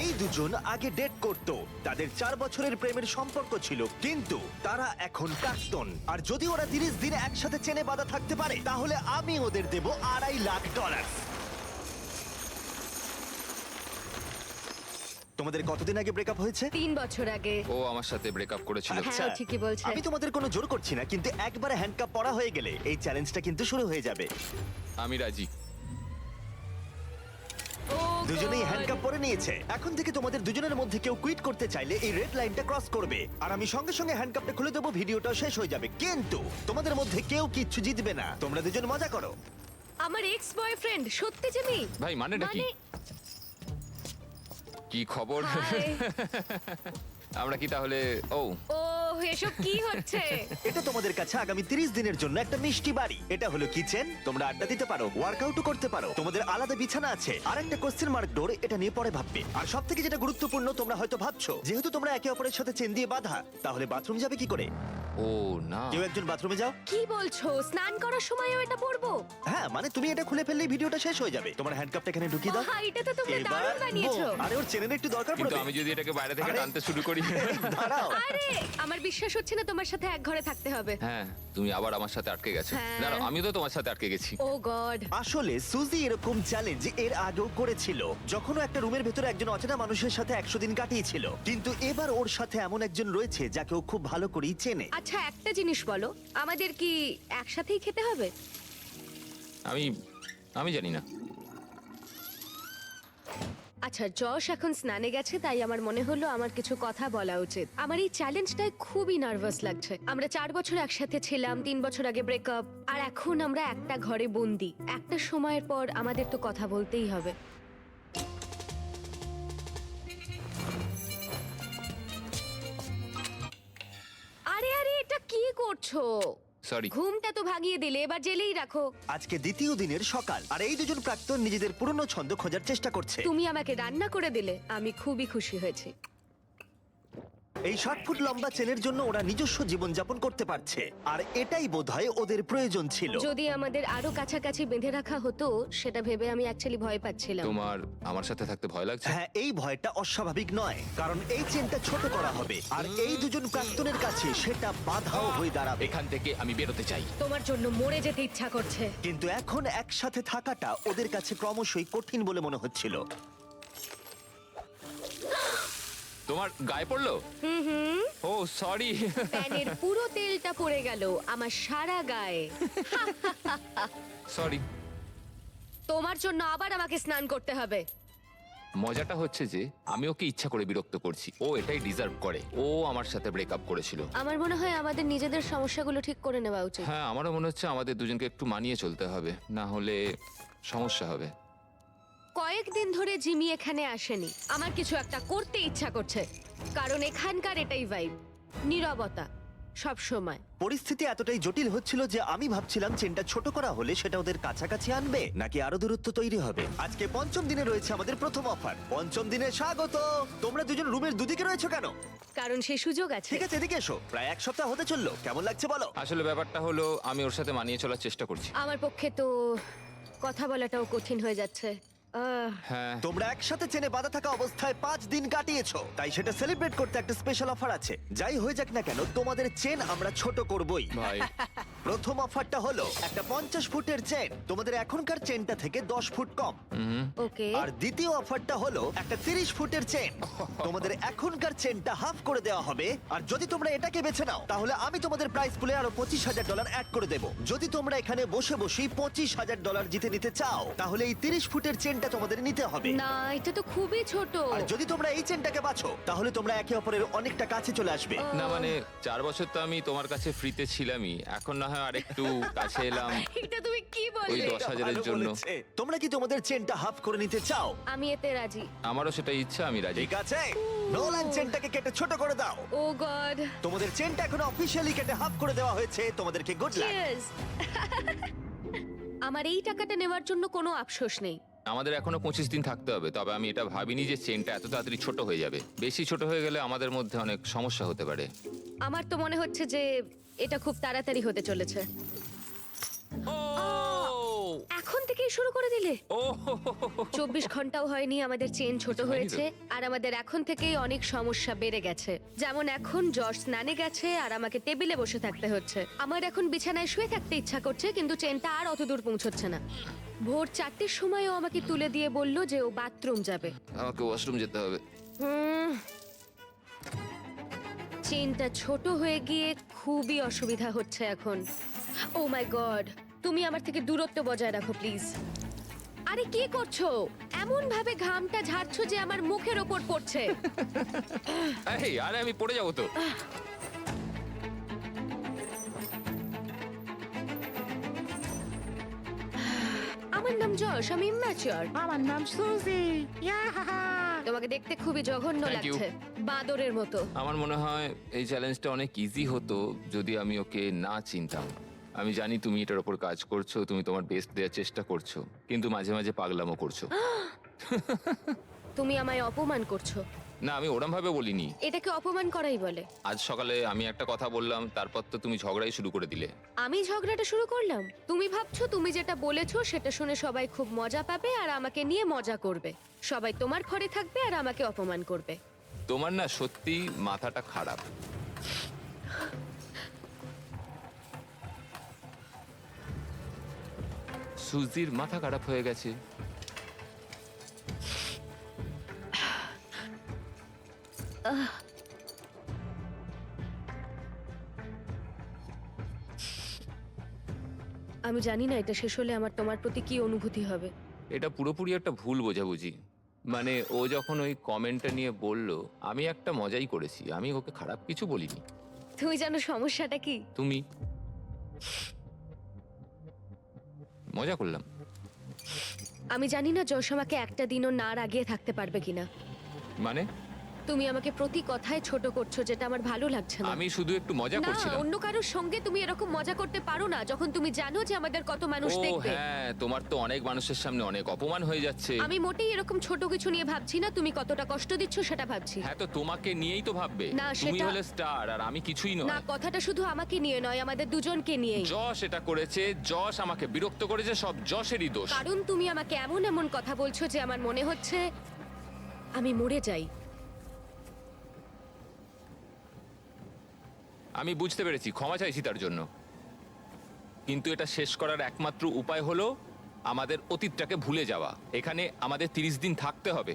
এই দুজন আগে ডেট করত, তাদের 4 বছরের প্রেমের সম্পর্ক ছিল, কিন্তু তারা এখন প্রাক্তন। আর যদি ওরা 30 দিন একসাথে চেনে বাঁধা থাকতে পারে, তাহলে আমি ওদের দেব $2.5 লাখ। তোমাদের কতদিন আগে ব্রেকআপ হয়েছে? 3 বছর আগে। ও আমার সাথে ব্রেকআপ করেছিল। আচ্ছা। হ্যাঁ, ও ঠিকই বলছে। আমি তোমাদের কোনো জোর করছি না, কিন্তু একবারে হ্যান্ডকাপ পরা হয়ে গেলে এই চ্যালেঞ্জটা কিন্তু শুরু হয়ে যাবে। আমি রাজি। ও দুজনেই God! হ্যান্ডকাপ পরে নিয়েছে। এখন থেকে তোমাদের দুজনের মধ্যে কেউ কুইট করতে চাইলে এই রেড লাইনটা ক্রস করবে, আর আমি সঙ্গে সঙ্গে হ্যান্ডকাপটা খুলে দেবো, ভিডিওটা শেষ হয়ে যাবে। কিন্তু তোমাদের মধ্যে কেউ কিচ্ছু জিতবে না, তোমরা দুজন মজা করো। আমার এক্স বয়ফ্রেন্ড সত্যি জিমি। ভাই মানেটা কি? কি খবর? হাই। আমরা কি তাহলে? ও ও এসব কি হচ্ছে? এটা তোমাদের কাছে আগামী 30 দিনের জন্য একটা মিষ্টি বাড়ি। এটা হলো কিচেন, তোমরা আড্ডা দিতে পারো, ওয়ার্কআউটও করতে পারো, তোমাদের আলাদা বিছানা আছে, আর একটা কোশ্চেন মার্ক ডোর, এটা নিয়ে পরে ভাববে। আর সবথেকে যেটা গুরুত্বপূর্ণ, তোমরা হয়তো ভাবছো যেহেতু তোমরা একে অপরের সাথে চেন দিয়ে বাঁধা, তাহলে বাথরুম যাবে কি করে? ও না, কেউ একজন বাথরুমে যাও। কি বলছো? স্নান করার সময়ও এটা পরবো? হ্যাঁ, মানে তুমি এটা খুলে ফেললেই ভিডিওটা শেষ হয়ে যাবে। তোমার হ্যান্ডকাপটা এখানে ঢুকিয়ে দাও। বাহ, এটা তো তোমরা দারুণ বানিয়েছো। boom! আরে ওর চেনের একটু দরকার কিন্তু পড়বে। আমি যদি এটাকে বাইরে থেকে আরে- টানতে শুরু করি। দাঁড়াও। আরে আমার বিশ্বাস হচ্ছে না তোমার সাথে এক ঘরে থাকতে হবে। হ্যাঁ, তুমি আবার আমার সাথে আটকে গেছো। হ্যাঁ। দাঁড়াও, আমিও তো তোমার সাথে আটকে গেছি। ও গড। আসলে সুজি এরকম চ্যালেঞ্জ এর আগেও করেছিল, যখন ও একটা রুমের ভেতরে একজন অচেনা মানুষের সাথে 100 দিন কাটিয়েছিল। কিন্তু এবার ওর সাথে এমন একজন রয়েছে যাকে ও খুব ভালো করেই চেনে। আচ্ছা একটা জিনিস বলো, আমাদের কি একসাথেই খেতে হবে? আমি জানি না। আচ্ছা, যশ এখন স্নানে গেছে, তাই আমার মনে হলো আমার কিছু কথা বলা উচিত। আমার এই চ্যালেঞ্জটায় খুবই নার্ভাস লাগছে। আমরা 4 বছর একসাথে ছিলাম, 3 বছর আগে ব্রেকআপ, আর এখন আমরা একটা ঘরে বন্দি। একটা সময়ের পর আমাদের তো কথা বলতেই হবে। আরে আরে, এটা কি করছো? সরি। ঘুমটা তো ভাগিয়ে দিলে, এবার জেলেই রাখো। আজকে দ্বিতীয় দিনের সকাল, আর এই দুজন প্রাক্তন নিজেদের পুরনো ছন্দ খোঁজার চেষ্টা করছে। তুমি আমাকে রান্না করে দিলে, আমি খুবই খুশি হয়েছি। এই 60 ফুট লম্বা চেনের জন্য ওরা নিজস্ব জীবনযাপন করতে পারছে, আর এটাই বোধহয় ওদের প্রয়োজন ছিল। যদি আমাদের আরো কাছাকাছি বেঁধে রাখা হতো, সেটা ভেবে আমি অ্যাকচুয়ালি ভয় পাচ্ছিলাম। তোমার আমার সাথে থাকতে ভয় লাগছে? হ্যাঁ, এই ভয়টা অস্বাভাবিক নয়, কারণ এই চেনটা ছোট করা হবে, আর এই দুজন প্রাক্তনের কাছে সেটা বাধাও হয়ে দাঁড়াবে। এখান থেকে আমি বেরোতে চাই। তোমার জন্য মরে যেতে ইচ্ছা করছে। কিন্তু এখন একসাথে থাকাটা ওদের কাছে ক্রমশই কঠিন বলে মনে হচ্ছিল। তোমার গায়ে পড়লো? ও সরি। প্যানের পুরো তেলটা পড়ে গেল আমার সারা গায়ে। সরি। তোমার জন্য আবার আমাকে স্নান করতে হবে। মজাটা হচ্ছে যে আমি ওকে ইচ্ছা করে বিরক্ত করছি, ও এটাই ডিজার্ভ করে। ও আমার সাথে ব্রেকআপ করেছিল। আমার মনে হয় আমাদের নিজেদের সমস্যাগুলো ঠিক করে নেওয়া উচিত। হ্যাঁ, আমারও মনে হচ্ছে আমাদের দুজনকে একটু মানিয়ে চলতে হবে, না হলে সমস্যা হবে। কয়েকদিন ধরে জিমি এখানে আসেনি। আমার কিছু একটা করতে ইচ্ছা করছে, কারণ এখানকার এটাই ভাইব, নীরবতা সব সময়। পরিস্থিতি এতটাই জটিল হচ্ছিল যে আমি ভাবছিলাম চেনটা ছোট করা হলে সেটা ওদের কাছাকাছি আনবে, নাকি আরো দূরত্ব তৈরি হবে। আজকে পঞ্চম দিনে রয়েছে আমাদের প্রথম অফার। পঞ্চম দিনে স্বাগত। তোমরা দুজন রুমের দুদিকে রয়েছো কেন? কারণ সেই সুযোগ আছে। ঠিক আছে, এদিকে এসো। প্রায় 1 সপ্তাহ হতে চললো, কেমন লাগছে বলো? আসলে ব্যাপারটা হলো আমি ওর সাথে মানিয়ে চলার চেষ্টা করছি। আমার পক্ষে তো কথা বলাটাও কঠিন হয়ে যাচ্ছে। হ্যাঁ, তোমরা একসাথে চেনে বাঁধা থাকা অবস্থায় 5 দিন কাটিয়েছো, তাই সেটা সেলিব্রেট করতে একটা স্পেশাল অফার আছে। যাই হয়ে যাক না কেন, তোমাদের চেন আমরা ছোট করবই। ভাই। প্রথম অফারটা হলো একটা 50 ফুটের চেন, তোমাদের এখনকার চেনটা থেকে 10 ফুট কম। ওকে। আর দ্বিতীয় অফারটা হলো একটা 30 ফুটের চেন, তোমাদের এখনকার চেনটা হাফ করে দেওয়া হবে। আর যদি তোমরা এটাকে বেছে নাও, তাহলে আমি তোমাদের প্রাইস পুলে আরো $25,000 অ্যাড করে দেবো। যদি তোমরা এখানে বসে বসেই $25,000 জিতে নিতে চাও, তাহলে এই 30 ফুটের চেনটা তোমাদের নিতে হবে। না, এটা তো খুবই ছোট। আর যদি তোমরা এই চেনটাকে বাছো, তাহলে তোমরা একে অপরের অনেকটা কাছে চলে আসবে। না মানে 4 বছর তো আমি তোমার কাছে ফ্রিতে ছিলামই, এখন না হয় আরেকটু কাছে এলাম এটা তুমি কি ওই বললে? 10,000-এর ভালো জন্য। বলেছে। তোমরা কি তোমাদের চেনটা হাফ করে নিতে চাও? আমি এতে রাজি। আমারও সেটা ইচ্ছা, আমি রাজি। ঠিক আছে, নোলান চেনটাকে কেটে ছোট করে দাও। ও গড। তোমাদের চেনটা এখন অফিশিয়ালি কেটে হাফ করে দেওয়া হয়েছে। তোমাদেরকে গুড লাক। চিয়ার্স। আমার এই টাকাটা নেওয়ার জন্য কোনো আফসোস নেই। আমাদের এখনো 25 দিন থাকতে হবে, তবে আমি এটা ভাবিনি যে চেনটা এত তাড়াতাড়ি ছোট হয়ে যাবে। বেশি ছোট হয়ে গেলে আমাদের মধ্যে অনেক সমস্যা হতে পারে। আমার তো মনে হচ্ছে যে এটা খুব তাড়াতাড়ি হতে চলেছে। এখন থেকেই শুরু করে দিলে। ও 24 ঘন্টাও হয়নি আমাদের চেন ছোট হয়নি তো? হয়েছে, আর আমাদের এখন থেকেই অনেক সমস্যা বেড়ে গেছে। যেমন এখন জর্জ স্নানে গেছে আর আমাকে টেবিলে বসে থাকতে হচ্ছে। আমার এখন বিছানায় শুয়ে থাকতে ইচ্ছা করছে, কিন্তু চেনটা আর অত দূর পৌঁছচ্ছে না। ভোর 4টের সময়ও আমাকে তুলে দিয়ে বলল যে ও বাথরুম যাবে। আমাকে ওয়াশরুম যেতে হবে। হুম, চেনটা ছোট হয়ে গিয়ে খুবই অসুবিধা হচ্ছে এখন। ও মাই গড, তুমি আমার থেকে দূরত্ব বজায় রাখো প্লিজ। আরে কি করছো? এমন ভাবে ঘামটা ঝাড়ছো যে আমার মুখের ওপর পড়ছে। এই আরে আমি পড়ে যাবো তো। আমার নাম যশ, আমি ইম্যাচিওর। আমার নাম সুজি। তোমাকে দেখতে খুবই জঘন্য Thank you. লাগছে, বাঁদরের মতো। আমার মনে হয় এই চ্যালেঞ্জটা অনেক ইজি হতো যদি আমি ওকে না চিনতাম। আমি জানি তুমি এটার উপর কাজ করছো, তুমি তোমার বেস্ট দেওয়ার চেষ্টা করছো, কিন্তু মাঝে মাঝে পাগলামো করছো। তুমি আমায় অপমান করছো। না, আমি ওরম ভাবে বলিনি। এটাকে অপমান করাই বলে। আজ সকালে আমি একটা কথা বললাম, তারপর তো তুমি ঝগড়াই শুরু করে দিলে। আমি ঝগড়াটা শুরু করলাম? তুমি ভাবছো তুমি যেটা বলেছো সেটা শুনে সবাই খুব মজা পাবে আর আমাকে নিয়ে মজা করবে। সবাই তোমার ঘরে থাকবে আর আমাকে অপমান করবে। তোমার না সত্যি মাথাটা খারাপ। সুজির মাথা খারাপ হয়ে গেছে। আমি জানি না এটা শেষ হলে আমার তোমার প্রতি কি অনুভূতি হবে। এটা পুরোপুরি একটা ভুল বোঝাবুঝি। মানে ও যখন ওই কমেন্টটা নিয়ে বলল, আমি একটা মজাই করেছি, আমি ওকে খারাপ কিছু বলিনি। তুমি জানো সমস্যাটা কি? তুমি মজা করলাম। আমি জানি না যশ আমাকে একটা দিনও না রাগিয়ে থাকতে পারবে কিনা। মানে তুমি আমাকে প্রতি কথায় ছোট করছো, যেটা আমার ভালো লাগছে না। আমি শুধু একটু মজা না, করছিলাম। অন্য কারোর সঙ্গে তুমি এরকম মজা করতে পারো না যখন তুমি জানো যে আমাদের কত মানুষ ও দেখবে। হ্যাঁ, তোমার তো অনেক মানুষের সামনে অনেক অপমান হয়ে যাচ্ছে। আমি মোটেই এরকম ছোট কিছু নিয়ে ভাবছি না, তুমি কতটা কষ্ট দিচ্ছ সেটা ভাবছি। হ্যাঁ, তো তোমাকে নিয়েই তো ভাববে। না, তুমি সেটা- হলে স্টার আর আমি কিছুই না, নয়। কথাটা শুধু আমাকে নিয়ে নয়, আমাদের দুজনকে নিয়েই। যশ এটা করেছে, যশ আমাকে বিরক্ত করেছে, সব যশেরই দোষ। কারণ তুমি আমাকে এমন এমন কথা বলছো যে আমার মনে হচ্ছে আমি মরে যাই। আমি বুঝতে পেরেছি, ক্ষমা চাইছি তার জন্য। কিন্তু এটা শেষ করার একমাত্র উপায় হলো আমাদের অতীতটাকে ভুলে যাওয়া। এখানে আমাদের 30 দিন থাকতে হবে,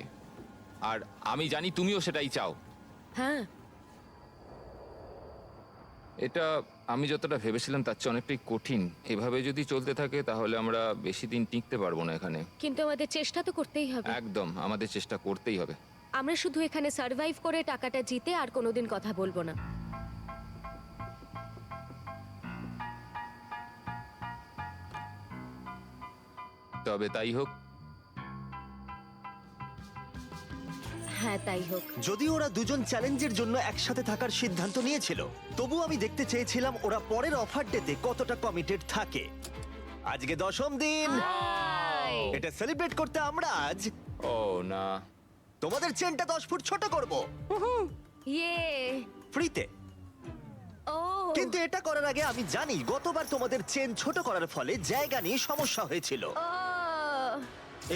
আর আমি জানি তুমিও সেটাই চাও। হ্যাঁ, এটা আমি যতটা ভেবেছিলাম তার চেয়ে অনেকটাই কঠিন। এভাবে যদি চলতে থাকে তাহলে আমরা বেশি দিন টিকতে পারবো না এখানে। কিন্তু আমাদের চেষ্টা তো করতেই হবে। একদম, আমাদের চেষ্টা করতেই হবে। আমরা শুধু এখানে সার্ভাইভ করে টাকাটা জিতে আর কোনোদিন কথা বলবো না। তবে তাই হোক। হ্যাঁ, তাই হোক। যদিও ওরা দুজন চ্যালেঞ্জের জন্য একসাথে থাকার সিদ্ধান্ত নিয়েছিল, তবু আমি দেখতে চেয়েছিলাম ওরা পরের অফার ডেতে কতটা কমিটেড থাকে। আজকে 10ম দিন। হাই। এটা সেলিব্রেট করতে আমরা আজ ও না, তোমাদের চেনটা 10 ফুট ছোট করব ইয়ে। ফ্রিতে। ও, কিন্তু এটা করার আগে আমি জানি গতবার তোমাদের চেন ছোট করার ফলে জায়গা নিয়ে সমস্যা হয়েছিল, ও,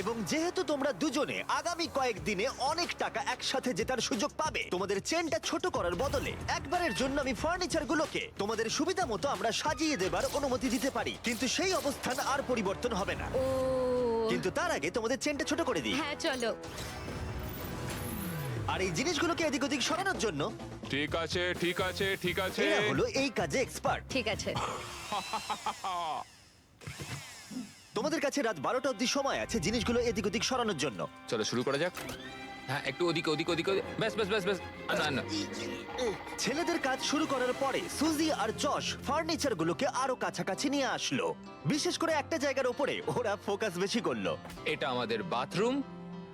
এবং যেহেতু তোমরা দুজনে আগামী কয়েকদিনে অনেক টাকা একসাথে জেতার সুযোগ পাবে, তোমাদের চেনটা ছোট করার বদলে একবারের জন্য আমি ফার্নিচারগুলোকে তোমাদের সুবিধা মতো আমরা সাজিয়ে দেবার অনুমতি দিতে পারি, কিন্তু সেই অবস্থান আর পরিবর্তন হবে না। ও। কিন্তু তার আগে তোমাদের চেনটা ছোট করে দিই, হ্যাঁ, চলো। আর এই জিনিসগুলোকে এদিক ওদিক সরানোর জন্য ঠিক আছে ঠিক আছে ঠিক আছে। এরা হলো এই কাজে এক্সপার্ট। ঠিক আছে। তোমাদের কাছে রাত 12টা অবধি সময় আছে জিনিসগুলো এদিক ওদিক সরানোর জন্য। চলো শুরু করা যাক। হ্যাঁ, একটু ওদিকে ওদিকে ওদিকে ব্যাস ব্যাস ব্যাস ব্যাস। না না, ছেলেদের কাজ শুরু করার পরে সুজি আর যশ ফার্নিচারগুলোকে আরো কাছাকাছি নিয়ে আসলো। বিশেষ করে একটা জায়গার উপরে ওরা ফোকাস বেশি করলো। এটা আমাদের বাথরুম,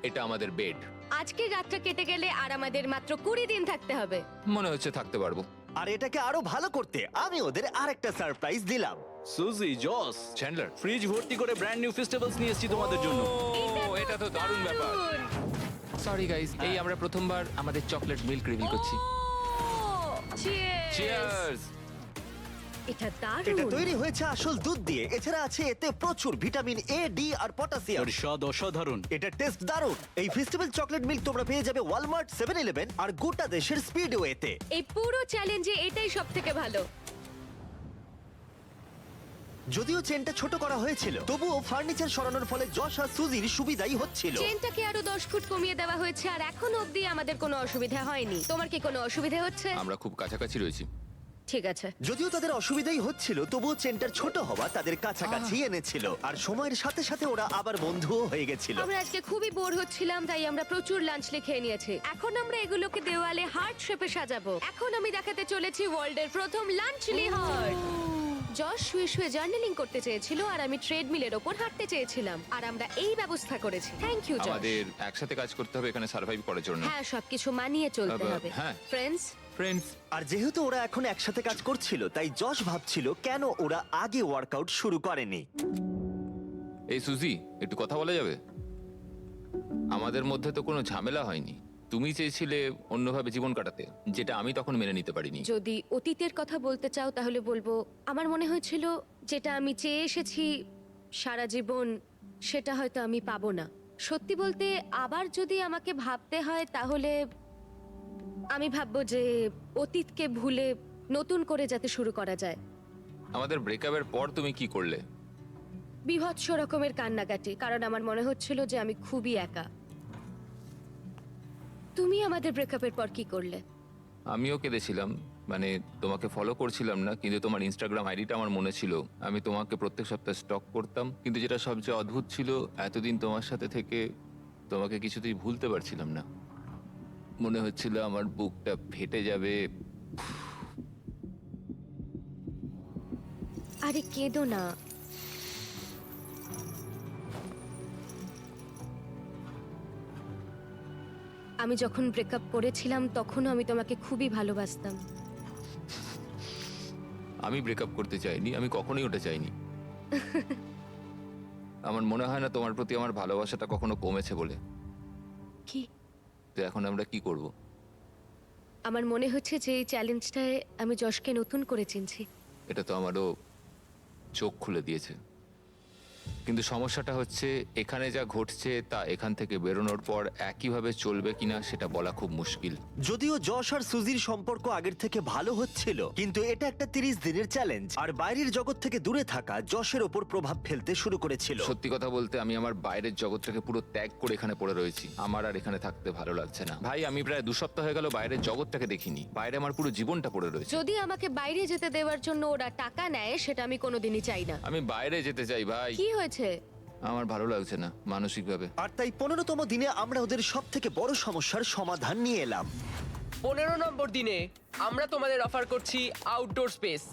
এটা আমাদের বেড। আজকের রাতটা কেটে গেলে আর আমাদের মাত্র 20 দিন থাকতে হবে। মনে হচ্ছে থাকতে পারবো। আর এটাকে আরো ভালো করতে আমি ওদের আরেকটা সারপ্রাইজ দিলাম। সুজি, জস, চ্যান্ডলার, ফ্রিজ ভর্তি করে ব্র্যান্ড নিউ ফেস্টিভ্যালস নিয়ে এসেছি তোমাদের জন্য। এটা তো দারুণ ব্যাপার। সরি গাইস, এই আমরা প্রথমবার আমাদের চকলেট মিল্ক রিভিল করছি। চিয়ার্স। চিয়ার্স। এটা এটা দারুণ। তৈরি হয়েছে আসল দুধ দিয়ে, এছাড়া আছে এতে প্রচুর ভিটামিন এ, ডি আর পটাশিয়াম। এর স্বাদ অসাধারণ। এটা টেস্ট দারুণ। এই ফেস্টিভ্যাল চকলেট মিল্ক তোমরা পেয়ে যাবে ওয়ালমার্ট, 7-Eleven আর গোটা দেশের স্পিডওয়েতে। এই পুরো চ্যালেঞ্জে এটাই সবথেকে ভালো। যদিও চেনটা ছোট করা হয়েছিল, তবুও ফার্নিচার সরানোর ফলে যশ আর সুজির সুবিধাই হচ্ছিল। চেনটাকে আরো 10 ফুট কমিয়ে দেওয়া হয়েছে আর এখনো অবধি আমাদের কোনো অসুবিধা হয়নি। তোমার কি কোনো অসুবিধা হচ্ছে? আমরা খুব কাছাকাছি রয়েছি। ঠিক আছে। যদিও তাদের অসুবিধাই হচ্ছিল, তবুও চেনটার ছোট হওয়া তাদের কাছাকাছি এনেছিল, আর সময়ের সাথে সাথে ওরা আবার বন্ধুও হয়ে গেছিল। আমরা আজকে খুবই বোর হচ্ছিলাম, তাই আমরা প্রচুর লাঞ্চ খেয়ে নিয়েছি। এখন আমরা এগুলোকে দেওয়ালে হার্ট শেপে সাজাবো। এখন আমি দেখাতে চলেছি ওয়ার্ল্ডের প্রথম লাঞ্চলি হার্ট। জশ শুয়ে শুয়ে জার্নালিং করতে চেয়েছিল আর আমি ট্রেডমিলের ওপর হাঁটতে চেয়েছিলাম, আর আমরা এই ব্যবস্থা করেছি। Thank you Josh. আমাদের একসাথে কাজ করতে হবে এখানে সার্ভাইভ করার জন্য। হ্যাঁ, সবকিছু মানিয়ে চলতে হবে। হ্যাঁ। ফ্রেন্ডস, ফ্রেন্ডস, আর যেহেতু ওরা এখন একসাথে কাজ করছিল, তাই যশ ভাবছিল কেন ওরা আগে ওয়ার্কআউট শুরু করেনি। এই সুজি, একটু কথা বলা যাবে? আমাদের মধ্যে তো কোনো ঝামেলা হয়নি। তুমি চেয়েছিলে অন্যভাবে জীবন কাটাতে, যেটা আমি তখন মেনে নিতে পারিনি। যদি অতীতের কথা বলতে চাও তাহলে বলবো আমার মনে হয়েছিল যেটা আমি চেয়ে এসেছি সারা জীবন, সেটা হয়তো আমি পাবো না। সত্যি বলতে আবার যদি আমাকে ভাবতে হয় তাহলে আমি ভাববো যে অতীতকে ভুলে নতুন করে যাতে শুরু করা যায়। আমাদের ব্রেকআপের পর তুমি কি করলে? বীভৎস রকমের কান্নাকাটি, কারণ আমার মনে হচ্ছিল যে আমি খুবই একা। তুমি আমাদের ব্রেকআপের পর কি করলে? আমিও কেঁদেছিলাম, মানে তোমাকে ফলো করছিলাম না, কিন্তু তোমার ইনস্টাগ্রাম আইডিটা আমার মনে ছিল। আমি তোমাকে প্রত্যেক সপ্তাহে স্টক করতাম, কিন্তু যেটা সবচেয়ে অদ্ভুত ছিল, এতদিন তোমার সাথে থেকে তোমাকে কিছুতেই ভুলতে পারছিলাম না। মনে হচ্ছিল আমার বুকটা ফেটে যাবে। আরে কেঁদো না। আমি যখন ব্রেকআপ করেছিলাম তখনও আমি তোমাকে খুবই ভালোবাসতাম। আমি ব্রেকআপ করতে চাইনি, আমি কখনোই ওটা চাইনি। আমার মনে হয় না তোমার প্রতি আমার ভালোবাসাটা কখনো কমেছে বলে। কি? তো এখন আমরা কি করব? আমার মনে হচ্ছে যে এই চ্যালেঞ্জটায় আমি যশকে নতুন করে চিনছি। এটা তো আমারও চোখ খুলে দিয়েছে, কিন্তু সমস্যাটা হচ্ছে এখানে যা ঘটছে তা এখান থেকে বেরোনোর পর একইভাবে চলবে কিনা সেটা বলা খুব মুশকিল। যদিও যশ আর সুজির সম্পর্ক আগের থেকে ভালো হচ্ছিল, কিন্তু এটা একটা 30 দিনের চ্যালেঞ্জ, আর বাইরের জগৎ থেকে দূরে থাকা যশের ওপর প্রভাব ফেলতে শুরু করেছিল। সত্যি কথা বলতে আমি আমার বাইরের জগৎটাকে পুরো ত্যাগ করে এখানে পড়ে রয়েছি। আমার আর এখানে থাকতে ভালো লাগছে না। ভাই, আমি প্রায় 2 সপ্তাহ হয়ে গেল বাইরের জগৎটাকে দেখিনি। বাইরে আমার পুরো জীবনটা পড়ে রয়েছে। যদি আমাকে বাইরে যেতে দেওয়ার জন্য ওরা টাকা নেয়, সেটা আমি কোনোদিনই চাই না। আমি বাইরে যেতে চাই ভাই। কি হয়েছে? আমার ভালো লাগছে না মানসিকভাবে। আর তাই 15তম দিনে আমরা ওদের সব থেকে বড় সমস্যার সমাধান নিয়ে এলাম। 15 নম্বর দিনে আমরা তোমাদের অফার করছি আউটডোর স্পেস।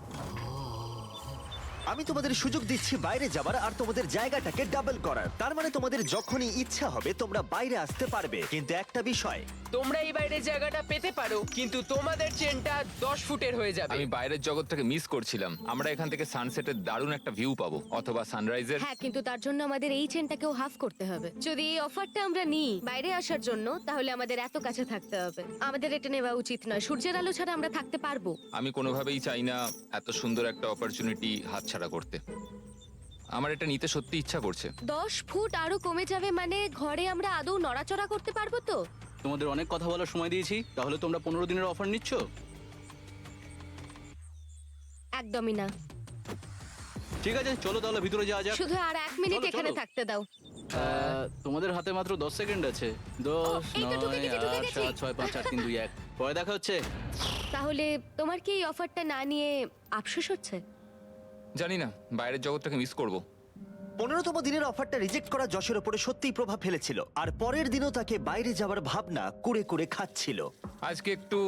আমি তোমাদের সুযোগ দিচ্ছি বাইরে যাবার আর তোমাদের জায়গাটাকে ডাবল করার। তার মানে তোমাদের যখনই ইচ্ছা হবে তোমরা বাইরে আসতে পারবে, কিন্তু একটা বিষয়, তোমরা এই বাইরের জায়গাটা পেতে পারো, কিন্তু তোমাদের চেনটা 10 ফুটের হয়ে যাবে। আমি বাইরের জগৎটাকে মিস করছিলাম। আমরা এখান থেকে সানসেটের দারুণ একটা ভিউ পাবো, অথবা সানরাইজের। হ্যাঁ, কিন্তু তার জন্য আমাদের এই চেনটাকেও হাফ করতে হবে। যদি এই অফারটা আমরা নিই বাইরে আসার জন্য, তাহলে আমাদের এত কাছে থাকতে হবে। আমাদের এটা নেওয়া উচিত নয়। সূর্যের আলো ছাড়া আমরা থাকতে পারবো? আমি কোনোভাবেই চাই না এত সুন্দর একটা অপরচুনিটি হাতছাড়া করতে। আমার এটা নিতে সত্যি ইচ্ছা করছে। 10 ফুট আরো কমে যাবে মানে ঘরে আমরা আদৌ নড়াচড়া করতে পারবো তো? তোমাদের অনেক কথা বলার সময় দিয়েছি, তাহলে তোমরা 15 দিনের অফার নিচ্ছ? একদমই না। ঠিক আছে, চলো তাহলে ভিতরে যাওয়া যাক। শুধু আর 1 মিনিট চলো, এখানে চলো। থাকতে দাও। তোমাদের হাতে মাত্র 10 সেকেন্ড আছে। 10, এই তো ঢুকে 9, গেছি, ঢুকে 8, গেছি। 7, 6, 5, 4, 3, 2, 1। পরে দেখা হচ্ছে। তাহলে তোমার কি এই অফারটা না নিয়ে আফসোস হচ্ছে? জানি না, বাইরের জগৎটাকে মিস করব। 15তম দিনের অফারটা রিজেক্ট করা যশের ওপরে সত্যিই প্রভাব ফেলেছিল, আর পরের দিনও তাকে বাইরে যাওয়ার ভাবনা কুরে কুরে খাচ্ছিল। আজকে একটু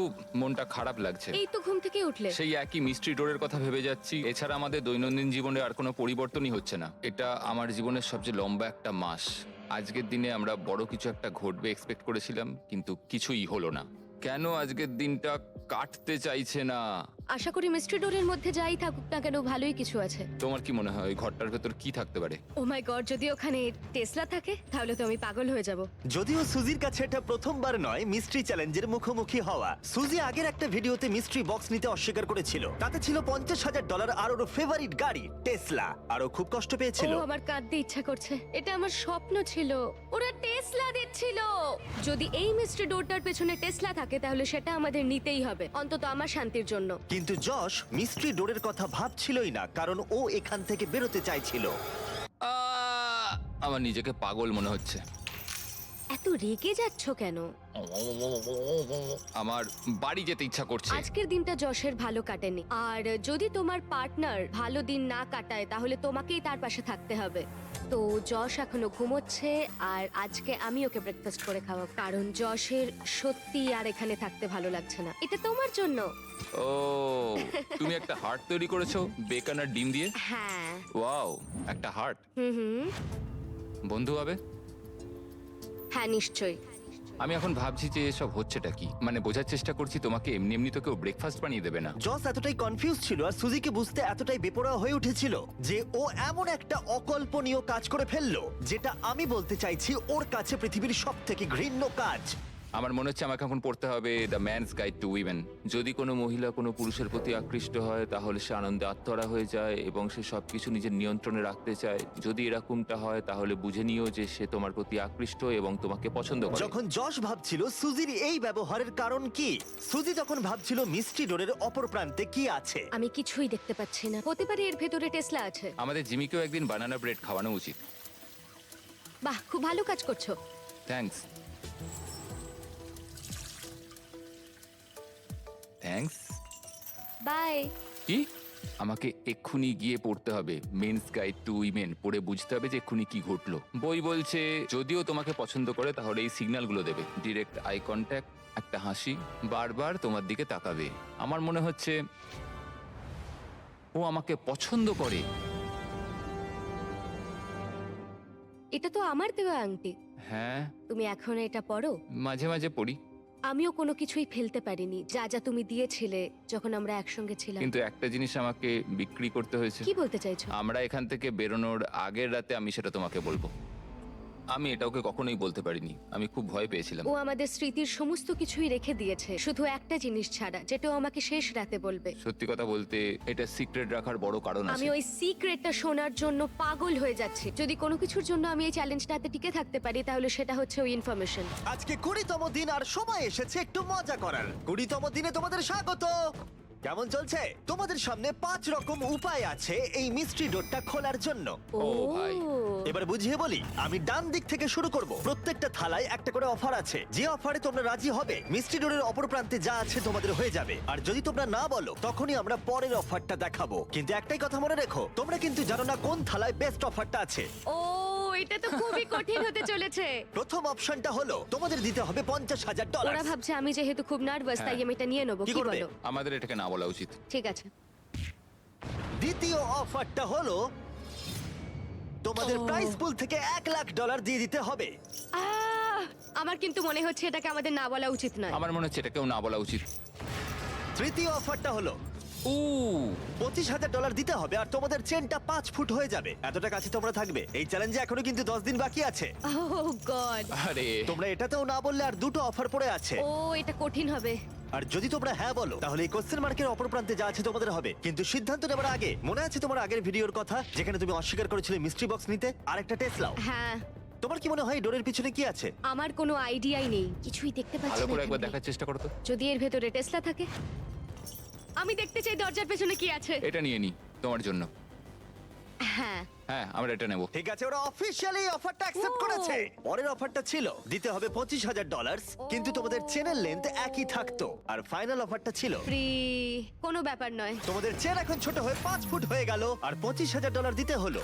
মনটা খারাপ লাগছে। এই তো ঘুম থেকে উঠলে। সেই একই মিস্ট্রি ডোরের কথা ভেবে যাচ্ছি। এছাড়া আমাদের দৈনন্দিন জীবনে আর কোনো পরিবর্তনই হচ্ছে না। এটা আমার জীবনের সবচেয়ে লম্বা একটা মাস। আজকের দিনে আমরা বড় কিছু একটা ঘটবে এক্সপেক্ট করেছিলাম, কিন্তু কিছুই হলো না। কেন আজকের দিনটা কাটতে চাইছে না? আশা করি মিস্ট্রি ডোরের মধ্যে যাই থাকুক না কেন ভালোই কিছু আছে। তোমার কি মনে হয় ওই ঘরটার ভেতর কি থাকতে পারে? ও মাই গড, যদি ওখানে টেসলা থাকে তাহলে তো আমি পাগল হয়ে যাব। যদিও সুজির কাছে এটা প্রথমবার নয় মিস্ট্রি চ্যালেঞ্জের মুখোমুখি হওয়া। সুজি আগের একটা ভিডিওতে মিস্ট্রি বক্স নিতে অস্বীকার করেছিল। তাতে ছিল $50,000 আর ওর ফেভারিট গাড়ি টেসলা, আর ও খুব কষ্ট পেয়েছিল। ও আমার কাঁদতে ইচ্ছা করছে। এটা আমার স্বপ্ন ছিল। ওরা টেসলা দিচ্ছিল। যদি এই মিস্ট্রি ডোরটার পেছনে টেসলা থাকে তাহলে সেটা আমাদের নিতেই হবে, অন্তত আমার শান্তির জন্য। কিন্তু যশ মিস্ট্রি ডোরের কথা ভাবছিলই না, কারণ ও এখান থেকে বেরোতে চাইছিল। আমার নিজেকে পাগল মনে হচ্ছে। এত রেগে যাচ্ছ কেন? আমার বাড়ি যেতে ইচ্ছা করছে। আজকের দিনটা যশের ভালো কাটেনি, আর যদি তোমার পার্টনার ভালো দিন না কাটায় তাহলে তোমাকেই তার পাশে থাকতে হবে। তো যশ এখনো ঘুমোচ্ছে, আর আজকে আমি ওকে ব্রেকফাস্ট করে খাওয়াবো, কারণ যশের সত্যি আর এখানে থাকতে ভালো লাগছে না। এটা তোমার জন্য। ও, তুমি একটা হার্ট তৈরি করেছো বেকন আর ডিম দিয়ে? হ্যাঁ। ওয়াও, একটা হার্ট। হুম। বন্ধু হবে? হ্যাঁ, নিশ্চয়ই। আমি এখন ভাবছি যে এসব হচ্ছেটা কি, মানে বোঝার চেষ্টা করছি তোমাকে এমনি এমনি তো কেউ ব্রেকফাস্ট বানিয়ে দেবে না। জস এতটাই কনফিউজ ছিল আর সুজিকে বুঝতে এতটাই বেপরোয়া হয়ে উঠেছিল যে ও এমন একটা অকল্পনীয় কাজ করে ফেললো, যেটা আমি বলতে চাইছি ওর কাছে পৃথিবীর সবথেকে ঘৃণ্য কাজ। আমার মনে হচ্ছে আমাকে এখন পড়তে হবে the man's guide to women. যদি কোনো মহিলা কোনো পুরুষের প্রতি আকৃষ্ট হয় তাহলে সে আনন্দে আত্মহারা হয়ে যায় এবং সে সবকিছু নিজের নিয়ন্ত্রণে রাখতে চায়। যদি এরকমটা হয় তাহলে বুঝে নিও যে সে তোমার প্রতি আকৃষ্ট এবং তোমাকে পছন্দ করে। যখন যশ ভাবছিল সুজির এই ব্যবহারের কারণ কি, সুজি তখন ভাবছিল মিস্ট্রি ডোরের অপর প্রান্তে কি আছে। আমি কিছুই দেখতে পাচ্ছি না। হতে পারে এর ভেতরে টেসলা আছে। আমাদের জিমিকেও একদিন বানানা ব্রেড খাওয়ানো উচিত। বাহ, খুব ভালো কাজ করছো। থ্যাঙ্কস। থ্যাঙ্কস। বাই। কি? আমাকে এক্ষুনি গিয়ে পড়তে হবে মেন্স গাইড টু উইমেন, পড়ে বুঝতে হবে যে এক্ষুনি কি ঘটলো। বই বলছে যদিও তোমাকে পছন্দ করে তাহলে এই সিগন্যালগুলো দেবে: ডিরেক্ট আই কন্ট্যাক্ট, একটা হাসি, বারবার তোমার দিকে তাকাবে। আমার মনে হচ্ছে ও আমাকে পছন্দ করে। এটা তো আমার দেওয়া আংটি। হ্যাঁ, তুমি এখন এটা পরো। মাঝে মাঝে পড়ি। আমিও কোনো কিছুই ফেলতে পারিনি যা যা তুমি দিয়েছিলে যখন আমরা একসঙ্গে ছিলাম। কিন্তু একটা জিনিস আমাকে বিক্রি করতে হয়েছে। কি বলতে চাইছো? আমরা এখান থেকে বেরোনোর আগের রাতে আমি সেটা তোমাকে বলবো। আমি এটা ওকে কখনোই বলতে পারিনি, আমি খুব ভয় পেয়েছিলাম। ও আমাদের স্মৃতির সমস্ত কিছুই রেখে দিয়েছে, শুধু একটা জিনিস ছাড়া, যেটা ও আমাকে শেষ রাতে বলবে। সত্যি কথা বলতে এটা সিক্রেট রাখার বড় কারণ আমি আছে। ওই সিক্রেটটা শোনার জন্য পাগল হয়ে যাচ্ছি। যদি কোনো কিছুর জন্য আমি এই চ্যালেঞ্জটাতে টিকে থাকতে পারি তাহলে সেটা হচ্ছে ওই ইনফরমেশন। আজকে 20তম দিন আর সময় এসেছে একটু মজা করার। 20তম দিনে তোমাদের স্বাগত। কেমন চলছে? তোমাদের সামনে 5 রকম উপায় আছে এই মিস্ট্রি ডোরটা খোলার জন্য। ও ভাই। এবার বুঝিয়ে বলি, আমি ডান দিক থেকে শুরু করব। প্রত্যেকটা থালায় একটা করে অফার আছে। যে অফারে তোমরা রাজি হবে মিস্ট্রি ডোরের অপর প্রান্তে যা আছে তোমাদের হয়ে যাবে। আর যদি তোমরা না বলো তখনই আমরা পরের অফারটা দেখাবো। কিন্তু একটাই কথা মনে রেখো, তোমরা কিন্তু জানো না কোন থালায় বেস্ট অফারটা আছে। ও, এটা তো খুবই কঠিন হতে চলেছে। প্রথম অপশনটা হলো তোমাদের দিতে হবে $50,000। ওরা ভাবছে আমি যেহেতু খুব নার্ভাস তাই আমি এটা নিয়ে নেবো। কি কি করবে? বলো? আমাদের এটাকে না বলা উচিত। ঠিক আছে। দ্বিতীয় অফারটা হলো তোমাদের প্রাইস পুল থেকে $1,00,000 দিয়ে দিতে হবে। আমার কিন্তু মনে হচ্ছে এটাকে আমাদের না বলা উচিত নয়। আমার মনে হচ্ছে এটাকেও না বলা উচিত। তৃতীয় অফারটা হলো ও, $25,000 দিতে হবে আর তোমাদের চেনটা 5 ফুট হয়ে যাবে। এতটা কাছে তোমরা থাকবে। এই চ্যালেঞ্জে এখনো কিন্তু 10 দিন বাকি আছে। ওহ গড। আরে তোমরা এটাতেও না বললে আর দুটো অফার পড়ে আছে। ও, এটা কঠিন হবে। আর যদি তোমরা হ্যাঁ বলো তাহলে এই কোশ্চেন মার্কের অপর প্রান্তে যা আছে তোমাদের হবে। কিন্তু সিদ্ধান্ত নেবার আগে মনে আছে তোমার আগের ভিডিওর কথা যেখানে তুমি অস্বীকার করেছিলে মিস্ট্রি বক্স নিতে আর একটা টেসলাও? হ্যাঁ। তোমার কি মনে হয় ডোরের পিছনে কি আছে? আমার কোনো আইডিয়াই নেই, কিছুই দেখতে পাচ্ছি ভালো না করে একবার এখানে। দেখার চেষ্টা করো তো। যদি এর ভেতরে টেসলা থাকে, আমি দেখতে চাই দরজার পেছনে কি আছে। এটা নিয়ে নি তোমার জন্য। হ্যাঁ। হ্যাঁ, আমরা এটা নেব। ঠিক আছে, ওরা অফিশিয়ালি অফারটা অ্যাকসেপ্ট ও। করেছে। পরের অফারটা ছিল দিতে হবে $25,000 কিন্তু তোমাদের চেনের লেন্থ একই থাকতো। আর ফাইনাল অফারটা ছিল ফ্রি। কোনো ব্যাপার নয়। তোমাদের চেন এখন ছোট হয়ে 5 ফুট হয়ে গেল আর $25,000 দিতে হলো।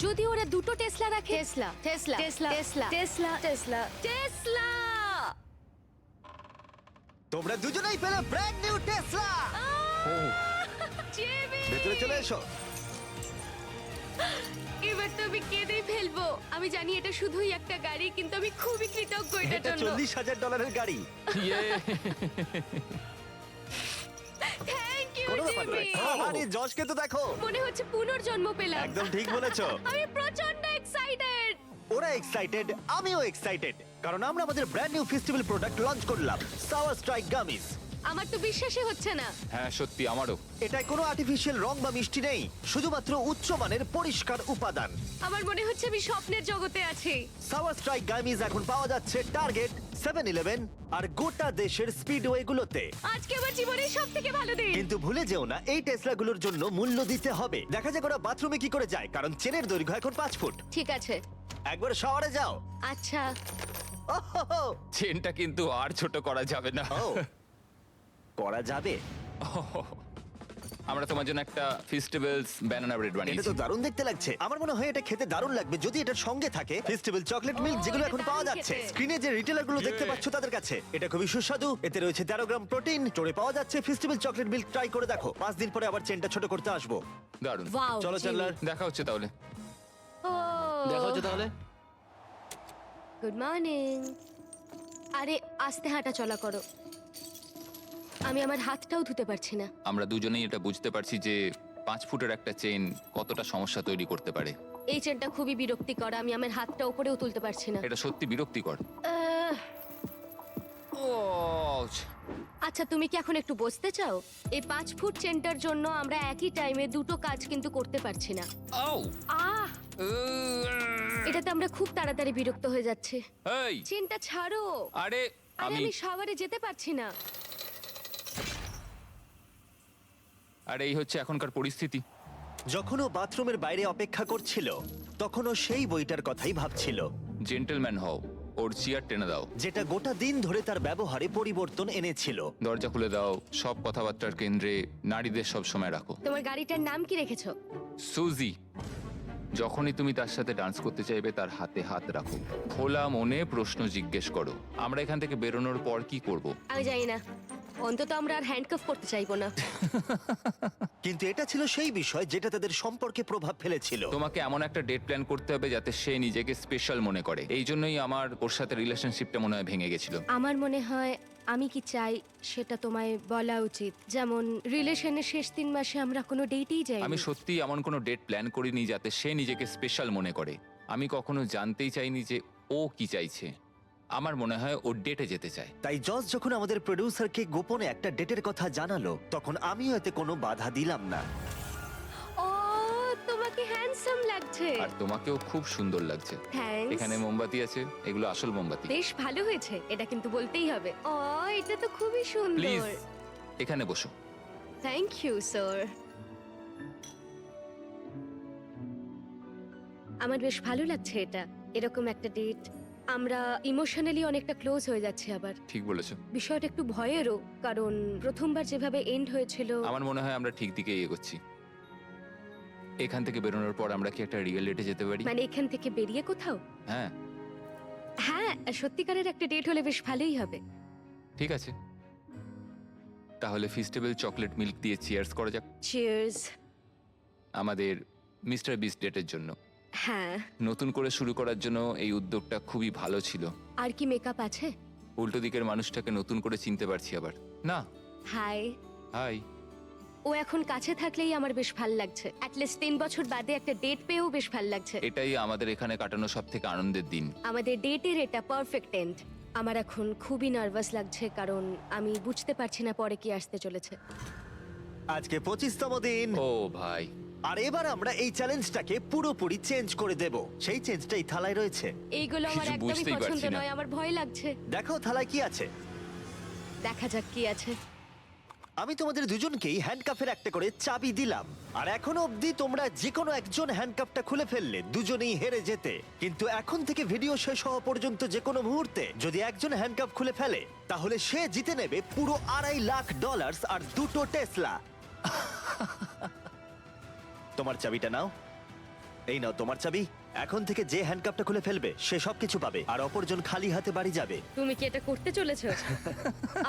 যদি ওরা দুটো টেসলা রাখে। Tesla, Tesla, Tesla, Tesla, Tesla, Tesla, Tesla. তোমরা দুজনেই পেলে ব্র্যান্ড নিউ টেসলা। জিমি! ভেতরে চলে এসো। এবার তো আমি কেঁদেই ফেলবো। আমি জানি এটা শুধুই একটা গাড়ি, কিন্তু আমি খুবই কৃতজ্ঞ এটার এটা জন্য। $40,000 গাড়ি। ইয়ে। happy! আরে যশকে তো দেখো, মনে হচ্ছে পুনর্জন্ম পেলাম। একদম ঠিক বলেছো। আমি প্রচন্ড এক্সাইটেড। ওরা এক্সাইটেড, আমিও এক্সাইটেড, কারণ আমরা আমাদের brand new festival product launch করলাম, সাওয়ার স্ট্রাইক গামিজ। আমার তো বিশ্বাসই হচ্ছে না। হ্যাঁ সত্যি আমারও। এটায় কোনো আর্টিফিশিয়াল রং বা মিষ্টি নেই, শুধুমাত্র উচ্চমানের পরিষ্কার উপাদান। আমার মনে হচ্ছে আমি স্বপ্নের জগতে আছি। সাওয়ার স্ট্রাইক গামিজ এখন পাওয়া যাচ্ছে টার্গেট, 7-Eleven আর গোটা দেশের স্পিডওয়ে গুলোতে। আজকে আমার জীবনের সবথেকে ভালো দিন। কিন্তু ভুলে যেও না, এই টেসলাগুলোর জন্য মূল্য দিতে হবে। দেখা যাক ওরা বাথরুমে কি করে যায়, কারণ চেনের দৈর্ঘ্য এখন 5 ফুট। ঠিক আছে। একবার শাওয়ারে যাও। আচ্ছা। ওহো, চেনটা কিন্তু আর ছোট করা যাবে না। ও, করা যাবে। আমরা তোমার জন্য একটা ফেস্টিভ্যালস ব্যানানা ব্রেড এটা বানিয়েছি। তো দারুণ দেখতে লাগছে। আমার মনে হয় এটা খেতে দারুণ লাগবে যদি এটার সঙ্গে থাকে ফেস্টিভ্যাল চকলেট মিল্ক, ও, যেগুলো এটা এখন দারুণ পাওয়া যাচ্ছে। খেতে। স্ক্রিনে যে রিটেলার গুলো দেখতে পাচ্ছ তাদের কাছে এটা খুবই সুস্বাদু। এতে রয়েছে 13 গ্রাম প্রোটিন, স্টোরে পাওয়া যাচ্ছে। ফেস্টিভ্যাল চকলেট মিল্ক ট্রাই করে দেখো। 5 দিন পরে আবার চেনটা ছোট করতে আসবো। দারুণ। ওয়াও। চলো চ্যান্ডলার। দেখা হচ্ছে তাহলে। ও। দেখা হচ্ছে তাহলে। Good morning. আরে আস্তে হাঁটা চলা করো। আমি আমার হাতটাও ধুতে পারছি না। আমরা দুজনেই এটা বুঝতে পারছি যে 5 ফুটের একটা চেন কতটা সমস্যা তৈরি করতে পারে। এই চেনটা খুবই বিরক্তিকর। আমি আমার হাতটা উপরেও তুলতে পারছি না। এটা সত্যি বিরক্তিকর। আহ, আচ্ছা তুমি কি এখন একটু বসতে চাও? এই 5 ফুট চেনটার জন্য আমরা একই টাইমে দুটো কাজ কিন্তু করতে পারছি না। আহ, এটাতে আমরা খুব তাড়াতাড়ি বিরক্ত হয়ে যাচ্ছি। এই চেনটা ছাড়ো। আরে আরে আমি আমি শাওয়ারে যেতে পারছি না। আরে এই হচ্ছে এখনকার পরিস্থিতি। যখন ও বাথরুমের বাইরে অপেক্ষা করছিল তখন ও সেই বইটার কথাই ভাবছিল, জেন্টলম্যান হও, ওর চেয়ার টেনে দাও, যেটা গোটা দিন ধরে তার ব্যবহারে পরিবর্তন এনেছিল। দরজা খুলে দাও, সব কথাবার্তার কেন্দ্রে নারীদের সব সময় রাখো। তোমার গাড়িটার নাম কি রেখেছো? সুজি। যখনই তুমি তার সাথে ডান্স করতে চাইবে তার হাতে হাত রাখো, খোলা মনে প্রশ্ন জিজ্ঞেস করো। আমরা এখান থেকে বেরোনোর পর কি করব? আমি জানি না। অন্তত আমরা আর হ্যান্ডকাফ করতে চাইবো না। কিন্তু এটা ছিল সেই বিষয় যেটা তাদের সম্পর্কে প্রভাব ফেলেছিল। তোমাকে এমন একটা ডেট প্ল্যান করতে হবে যাতে সে নিজেকে স্পেশাল মনে করে। এই জন্যই আমার ওর সাথে রিলেশনশিপটা মনে হয় ভেঙে গেছিল। আমার মনে হয় আমি কি চাই সেটা তোমায় বলা উচিত। যেমন রিলেশনের শেষ 3 মাসে আমরা কোনো ডেটেই যাইনি। আমি সত্যি এমন কোনো ডেট প্ল্যান করিনি যাতে সে নিজেকে স্পেশাল মনে করে। আমি কখনো জানতেই চাইনি যে ও কি চাইছে। আমার মনে হয় ও ডেটে যেতে চায়। তাই জজ যখন আমাদের প্রোডিউসারকে গোপনে একটা ডেটের কথা জানালো তখন আমিও এতে কোনো বাধা দিলাম না। ও তোমাকে হ্যান্ডসাম লাগছে। আর তোমাকেও খুব সুন্দর লাগছে। থ্যাঙ্কস। এখানে মোমবাতি আছে, এগুলো আসল মোমবাতি। বেশ ভালো হয়েছে, এটা কিন্তু বলতেই হবে। ও এটা তো খুবই প্লিজ সুন্দর। এখানে বসো। Thank you sir. আমার বেশ ভালো লাগছে এটা, এরকম একটা ডেট। আমরা ইমোশনালি অনেকটা ক্লোজ হয়ে যাচ্ছি আবার। ঠিক বলেছো। বিষয়টা একটু ভয়েরও, কারণ প্রথমবার যেভাবে এন্ড হয়েছিল। আমার মনে হয় আমরা ঠিক দিকে এগোচ্ছি। এখান থেকে বেরোনোর পর আমরা কি একটা রিয়েল ডেটে যেতে পারি? মানে এখান থেকে বেরিয়ে কোথাও? হ্যাঁ হ্যাঁ, সত্যিকারের একটা ডেট হলে বেশ ভালোই হবে। ঠিক আছে, তাহলে ফেস্টিভ্যাল চকলেট মিল্ক দিয়ে চিয়ার্স করা যাক চিয়ার্স। আমাদের মিস্টার বিস্ট ডেটের জন্য। হ্যাঁ। নতুন করে শুরু করার জন্য এই উদ্যোগটা খুবই ভালো ছিল। আর কি মেকআপ আছে? উল্টো দিকের মানুষটাকে নতুন করে চিনতে পারছি আবার। না, হাই। হাই। ও এখন কাছে থাকলেই আমার বেশ ভাল লাগছে। অ্যাটলিস্ট 3 বছর বাদে একটা ডেট পেয়েও বেশ ভাল লাগছে। এটাই আমাদের এখানে কাটানো সব থেকে আনন্দের দিন। আমাদের ডেটের এটা পারফেক্ট এন্ড। আমার এখন খুবই নার্ভাস লাগছে, কারণ আমি বুঝতে পারছি না পরে কি আসতে চলেছে। আজকে 25তম দিন, ও ভাই, আর এবার আমরা এই চ্যালেঞ্জটাকে পুরোপুরি চেঞ্জ করে দেব। সেই চেঞ্জটা এই থালায় রয়েছে। এইগুলো আমার কিছু একদমই বুঝতেই পছন্দ পারছি না। নয়, আমার ভয় লাগছে। দেখো থালায় কি আছে। দেখা যাক কি আছে। আমি তোমাদের দুজনকেই হ্যান্ডকাফের একটা করে চাবি দিলাম, আর এখনো অবধি তোমরা যে কোনো একজন হ্যান্ডকাফটা খুলে ফেললে দুজনেই হেরে যেতে। কিন্তু এখন থেকে ভিডিও শেষ হওয়া পর্যন্ত যে কোনো মুহূর্তে যদি একজন হ্যান্ডকাফ খুলে ফেলে তাহলে সে জিতে নেবে পুরো $2.5 লাখ আর 2টো টেসলা। তোমার চাবিটা নাও। এই নাও তোমার চাবি। এখন থেকে যে হ্যান্ডকাফটা খুলে ফেলবে সে সবকিছু পাবে, আর অপরজন খালি হাতে বাড়ি যাবে। তুমি কি এটা করতে চলেছো?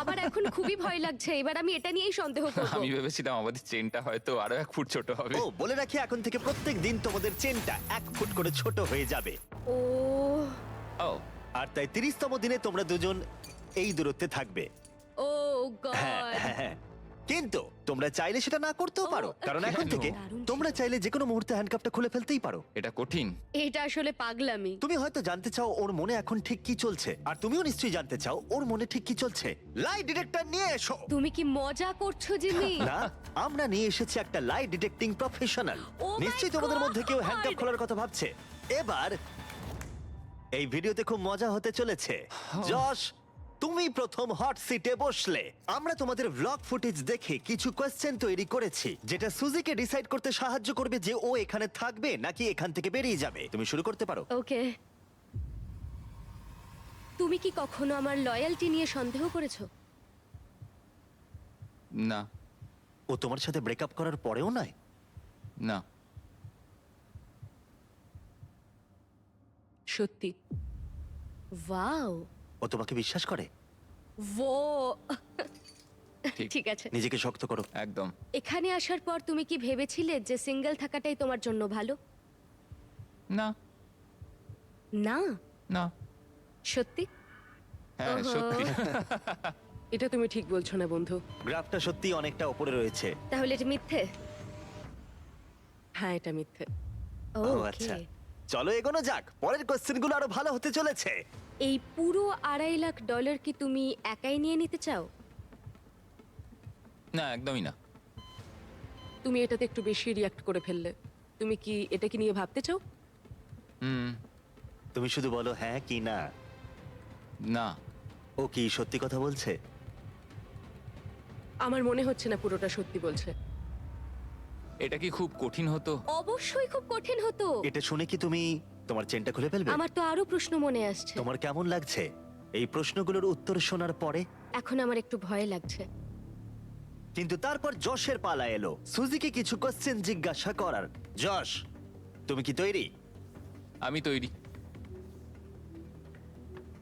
আবার এখন খুবই ভয় লাগছে। এবার আমি এটা নিয়েই সন্দেহ করব। আমি ভেবেছিলাম আমাদের চেনটা হয়তো আরো 1 ফুট ছোট হবে। ও বলে রাখি, এখন থেকে প্রত্যেক দিন তোমাদের চেনটা 1 ফুট করে ছোট হয়ে যাবে। ও ও আর তাই 30তম দিনে তোমরা দুজন এই দূরত্বে থাকবে। ও হ্যাঁ গড। হ্যাঁ, হ্যাঁ। কিন্তু তোমরা চাইলে সেটা না করতেও পারো, কারণ এখন থেকে দারুণ। তোমরা চাইলে যে কোনো মুহূর্তে হ্যান্ডকাপটা খুলে ফেলতেই পারো। এটা কঠিন। এটা আসলে পাগলামি। তুমি হয়তো জানতে চাও ওর মনে এখন ঠিক কি চলছে, আর তুমিও নিশ্চয়ই জানতে চাও ওর মনে ঠিক কি চলছে। লাই ডিটেক্টর নিয়ে এসো। তুমি কি মজা করছো জিমি? না, আমরা নিয়ে এসেছি একটা লাই ডিটেক্টিং প্রফেশনাল। Oh my নিশ্চয়ই তোমাদের মধ্যে কেউ God! হ্যান্ডকাপ খোলার কথা ভাবছে। এবার এই ভিডিওতে খুব মজা হতে চলেছে। যশ, তুমি প্রথম হট সিটে বসলে। আমরা তোমাদের ব্লগ ফুটেজ দেখে কিছু কোয়েশ্চেন তৈরি করেছি, যেটা সুজিকে ডিসাইড করতে সাহায্য করবে যে ও এখানে থাকবে নাকি এখান থেকে বেরিয়ে যাবে। তুমি শুরু করতে পারো। ওকে। তুমি কি কখনো আমার লয়্যালটি নিয়ে সন্দেহ করেছো? না, ও তোমার সাথে ব্রেকআপ করার পরেও নয়? না। সত্যি? ওয়াও। ও তোমাকে বিশ্বাস করে? ও ঠিক। ঠিক আছে। নিজেকে শক্ত করো। একদম। এখানে আসার পর তুমি কি ভেবেছিলে যে সিঙ্গেল থাকাটাই তোমার জন্য ভালো? না, না। না। সত্যি? হ্যাঁ, ওহো। সত্যি। এটা তুমি ঠিক বলছো না বন্ধু। গ্রাফটা সত্যি অনেকটা উপরে রয়েছে। তাহলে এটা মিথ্যে? হ্যাঁ, এটা মিথ্যে। ও আচ্ছা, চলো এগোনো যাক। পরের কোশ্চেনগুলো আরো ভালো হতে চলেছে। এই পুরো $2.5 লাখ কি তুমি একাই নিয়ে নিতে চাও? না, একদমই না। তুমি এটাতে একটু বেশি রিয়াক্ট করে ফেললে। তুমি কি এটাকে নিয়ে ভাবতে চাও? হুম, তুমি শুধু বলো হ্যাঁ কি না। না। ও কি সত্যি কথা বলছে? আমার মনে হচ্ছে না পুরোটা সত্যি বলছে। এটা কি খুব কঠিন হতো? অবশ্যই খুব কঠিন হতো। এটা শুনে কি তুমি তোমার চেনটা খুলে ফেলবে? আমার তো আরো প্রশ্ন মনে আসছে। তোমার কেমন লাগছে এই প্রশ্নগুলোর উত্তর শোনার পরে? এখন আমার একটু ভয় লাগছে। কিন্তু তারপর যশের পালা এলো সুজিকে কিছু কোশ্চেন জিজ্ঞাসা করার। যশ, তুমি কি তৈরি? আমি তৈরি।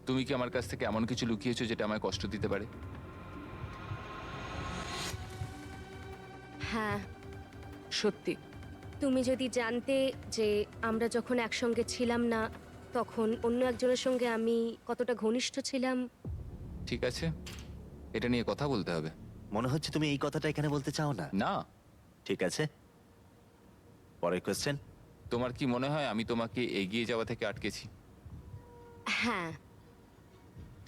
তুমি কি আমার কাছ থেকে এমন কিছু লুকিয়েছো যেটা আমায় কষ্ট দিতে পারে? হ্যাঁ। সত্যি? তুমি যদি জানতে যে আমরা যখন একসঙ্গে ছিলাম না তখন অন্য একজনের সঙ্গে আমি কতটা ঘনিষ্ঠ ছিলাম। ঠিক আছে, এটা নিয়ে কথা বলতে হবে। মনে হচ্ছে তুমি এই কথাটা এখানে বলতে চাও না। না। ঠিক আছে, পরের কোশ্চেন। তোমার কি মনে হয় আমি তোমাকে এগিয়ে যাওয়া থেকে আটকেছি? হ্যাঁ।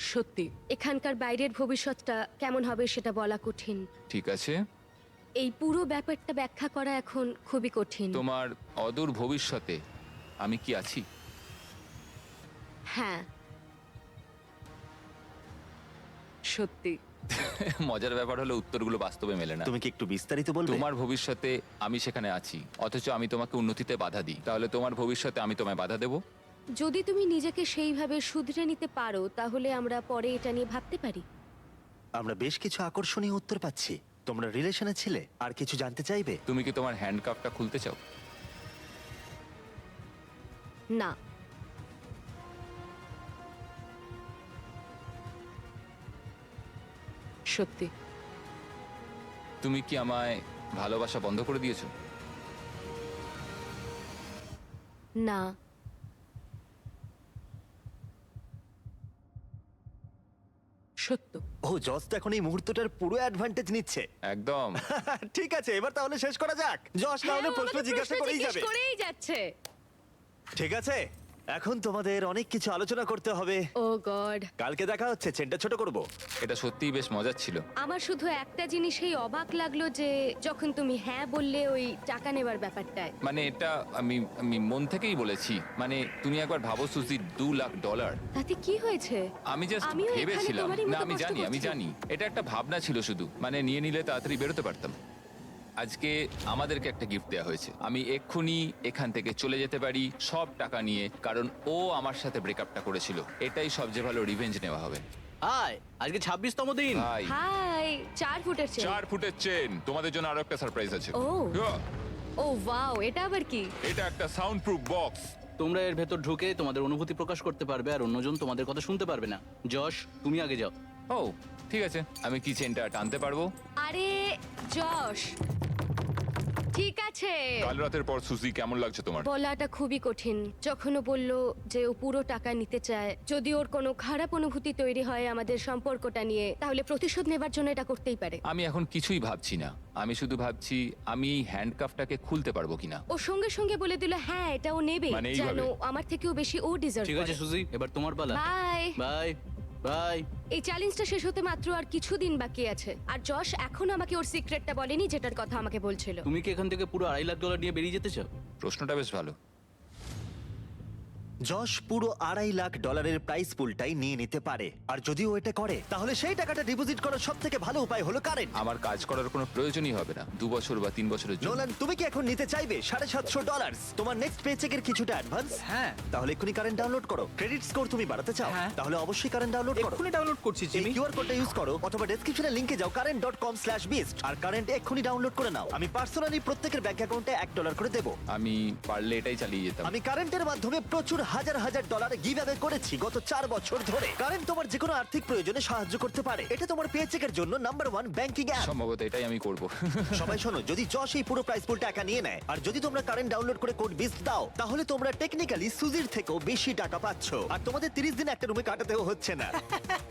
সত্যি? এখানকার বাইরের ভবিষ্যৎটা কেমন হবে সেটা বলা কঠিন। ঠিক আছে, এই পুরো ব্যাপারটা ব্যাখ্যা করা এখন খুবই কঠিন। তোমার অদূর ভবিষ্যতে আমি কি আছি? হ্যাঁ। সত্যি? মজার ব্যাপার হলো উত্তরগুলো বাস্তবে মেলে না। তুমি কি একটু বিস্তারিত বলবে? তোমার ভবিষ্যতে আমি সেখানে আছি, অথচ আমি তোমাকে উন্নতিতে বাধা দিই। তাহলে তোমার ভবিষ্যতে আমি তোমায় বাধা দেব? যদি তুমি নিজেকে সেইভাবে শুধরে নিতে পারো তাহলে আমরা পরে এটা নিয়ে ভাবতে পারি। আমরা বেশ কিছু আকর্ষণীয় উত্তর পাচ্ছি। তোমরা রিলেশনে ছিলে, আর কিছু জানতে চাইবে? তুমি কি তোমার হ্যান্ডকাপটা খুলতে চাও? না। সত্যি? তুমি কি আমায় ভালোবাসা বন্ধ করে দিয়েছো? না। সত্য? ও, জজ তো এখন এই মুহূর্তটার পুরো অ্যাডভান্টেজ নিচ্ছে। একদম। ঠিক আছে, এবার তাহলে শেষ করা যাক। যশ না হলে হ্যাঁ, ও প্রশ্ন আমাকে জিজ্ঞাসা করেই জিজ্ঞেস যাবে। করেই যাচ্ছে। ঠিক আছে, এখন তোমাদের অনেক কিছু আলোচনা করতে হবে। ও গড। কালকে দেখা হচ্ছে, চেনটা ছোট করব। এটা সত্যিই বেশ মজার ছিল। আমার শুধু একটা জিনিসেই অবাক লাগলো যে যখন তুমি হ্যাঁ বললে ওই টাকা নেবার ব্যাপারটায়। মানে এটা আমি আমি মন থেকেই বলেছি। মানে তুমি একবার ভাবো সুজি, $2 লাখ। তাতে কি হয়েছে? আমি জাস্ট আমিও এখানে ভেবেছিলাম। তোমারই না, মতো আমি কষ্ট জানি, আমি করছি। জানি এটা একটা ভাবনা ছিল শুধু। মানে নিয়ে নিলে তাড়াতাড়ি বেরোতে পারতাম। আজকে আমাদেরকে একটা গিফট দেওয়া হয়েছে। আমি এক্ষুনি এখান থেকে চলে যেতে পারি সব টাকা নিয়ে, কারণ ও আমার সাথে ব্রেকআপটা করেছিল। এটাই সবচেয়ে ভালো রিভেঞ্জ নেওয়া হবে। হাই, আজকে 26তম দিন। ভাই, হাই, 4 ফুটের চেন। 4 ফুটের চেন। তোমাদের জন্য আরো একটা সারপ্রাইজ আছে। ও। Yeah, ও ওয়াও, এটা আবার কি? এটা একটা সাউন্ড প্রুফ বক্স। তোমরা এর ভেতর ঢুকে তোমাদের অনুভূতি প্রকাশ করতে পারবে আর অন্যজন তোমাদের কথা শুনতে পারবে না। যশ, তুমি আগে যাও। ও ঠিক আছে, আমি কি চেনটা টানতে পারবো? আরে যশ, ঠিক আছে। কাল রাতের পর সুজি কেমন লাগছে তোমার? বলাটা খুবই কঠিন। যখন ও বলল যে ও পুরো টাকা নিতে চায়, যদি ওর কোনো খারাপ অনুভূতি তৈরি হয় আমাদের সম্পর্কটা নিয়ে, তাহলে প্রতিশোধ নেবার জন্য এটা করতেই পারে। আমি এখন কিছুই ভাবছি না, আমি শুধু ভাবছি আমি হ্যান্ডকাফটাকে খুলতে পারবো কিনা। ও সঙ্গে সঙ্গে বলে দিল হ্যাঁ এটা ও নেবে, মানে এইভাবে? জানো আমার থেকেও বেশি ও ডিজার্ভ ঠিক আছে করে। সুজি, এবার তোমার পালা। বাই। Bye bye. এই চ্যালেঞ্জটা শেষ হতে মাত্র আর কিছুদিন বাকি আছে, আর যশ এখন আমাকে ওর সিক্রেটটা বলেনি যেটার কথা আমাকে বলছিল। তুমি কি এখান থেকে পুরো $2.5 লাখ নিয়ে বেরিয়ে যেতে চাও? প্রশ্নটা বেশ ভালো। যশ পুরো $2.5 লাখ প্রাইস পুলটাই নিয়ে নিতে পারে, আর যদি ও এটা করে তাহলে সেই টাকাটা ডিপোজিট করার সব থেকে ভালো উপায় হলো কারেন্ট। আমার কাজ করার কোনো প্রয়োজনই হবে না 2 বছর বা 3 বছরের জন্য। নোলান, তুমি কি এখন নিতে চাইবে $750 তোমার নেক্সট পেচেকের কিছুটা অ্যাডভান্স? হ্যাঁ। তাহলে এক্ষুনি কারেন্ট ডাউনলোড করো। ক্রেডিট স্কোর তুমি বাড়াতে চাও? হ্যাঁ। তাহলে অবশ্যই কারেন্ট ডাউনলোড করো। এক্ষুনি ডাউনলোড করছি এই জিমি। কিউআর কোডটা ইউজ করো অথবা ডেসক্রিপশনে লিংকে যাও current.com/beast আর কারেন্ট এক্ষুনি ডাউনলোড করে নাও। আমি পার্সোনালি প্রত্যেকের ব্যাংক অ্যাকাউন্টে $1 করে দেব। আমি পারলে এটাই চালিয়ে যেতাম। আমি কারেন্টের মাধ্যমে প্রচুর হাজার হাজার ডলার গিভঅ্যাওয়ে করেছি গত 4 বছর ধরে। কারেন্ট তোমার যে কোনো আর্থিক প্রয়োজনে সাহায্য করতে পারে। এটা তোমার পেচেকের জন্য নাম্বার 1 ব্যাংকিং অ্যাপ। সম্ভবত এটাই আমি করব। সবাই শোনো, যদি যশ এই পুরো প্রাইস পুলটা একা নিয়ে নেয় আর যদি তোমরা কারেন্ট ডাউনলোড করে কোড বিস্ট দাও, তাহলে তোমরা টেকনিক্যালি সুজির থেকেও বেশি টাকা পাচ্ছ, আর তোমাদের 30 দিন একটা রুমে কাটাতেও হচ্ছে না।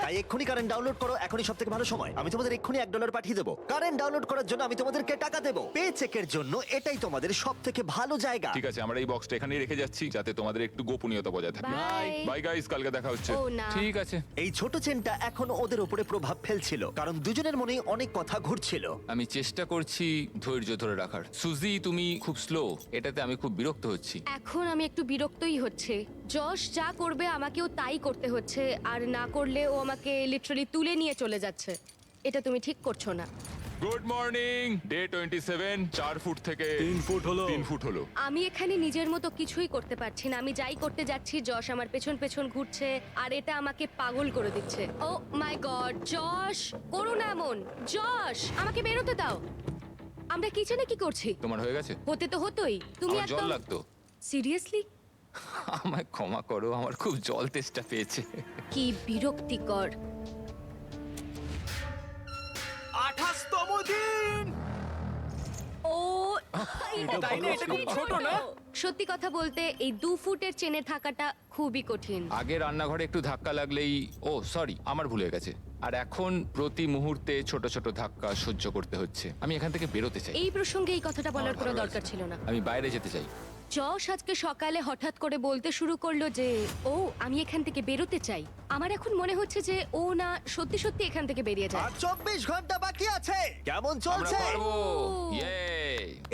তাই এক্ষুনি কারেন্ট ডাউনলোড করো, এখনই সবথেকে ভালো সময়। আমি তোমাদের এক্ষুনি $1 পাঠিয়ে দেবো। কারেন্ট ডাউনলোড করার জন্য আমি তোমাদেরকে টাকা দেবো। পে চেকের জন্য এটাই তোমাদের সবথেকে ভালো জায়গা। ঠিক আছে, আমরা এই বক্সটা এখানেই রেখে যাচ্ছি যাতে তোমাদের একটু গোপনীয়তা বজায় থাকে। বাই। বাই গাইস, কালকে দেখা হচ্ছে। ও, না। ঠিক আছে। এই ছোট চেনটা এখন ওদের উপরে প্রভাব ফেলছিল, কারণ দুজনের মনে অনেক কথা ঘুরছিল। আমি চেষ্টা করছি ধৈর্য ধরে রাখার। সুজি, তুমি খুব স্লো, এটাতে আমি খুব বিরক্ত হচ্ছি। এখন আমি একটু বিরক্তই হচ্ছে। যশ যা করবে আমাকেও তাই করতে হচ্ছে, আর না করলে ও আমাকে লিটারালি তুলে নিয়ে চলে যাচ্ছে। এটা তুমি ঠিক করছো না। Good morning. ডে 27, 4 ফুট থেকে 3 ফুট হলো। 3 ফুট হলো। আমি এখানে নিজের মতো কিছুই করতে পারছি না। আমি যাই করতে যাচ্ছি যশ আমার পেছন পেছন ঘুরছে, আর এটা আমাকে পাগল করে দিচ্ছে। ও মাই গড, যশ করো না এমন। যশ আমাকে বেরোতে দাও। আমরা কিচেনে কি করছি? তোমার হয়ে গেছে? হতে তো হতোই। তুমি আমার জল একদম লাগতো। সিরিয়াসলি? আমায় ক্ষমা করো, আমার খুব জল তেষ্টা পেয়েছে। কি বিরক্তিকর। 28তম দিন। ও তাই না, এটা খুব ছোট না? সত্যি কথা বলতে এই 2 ফুটের চেনে থাকাটা খুবই কঠিন। আগে রান্নাঘরে একটু ধাক্কা লাগলেই, ও সরি, আমার ভুল হয়ে গেছে। আর এখন প্রতি মুহূর্তে ছোট ছোট ধাক্কা সহ্য করতে হচ্ছে। আমি এখান থেকে বেরোতে চাই। এই প্রসঙ্গে এই কথাটা বলার আমার কোনো ভালো দরকার লাগছে ছিল না। আমি বাইরে যেতে চাই। যশ আজকে সকালে হঠাৎ করে বলতে শুরু করলো যে ও আমি এখান থেকে বেরোতে চাই। আমার এখন মনে হচ্ছে যে ও না সত্যি সত্যি এখান থেকে বেরিয়ে যায়। আর 24 ঘন্টা বাকি আছে। কেমন আমরা চলছে? পারবো। ও। ইয়ে!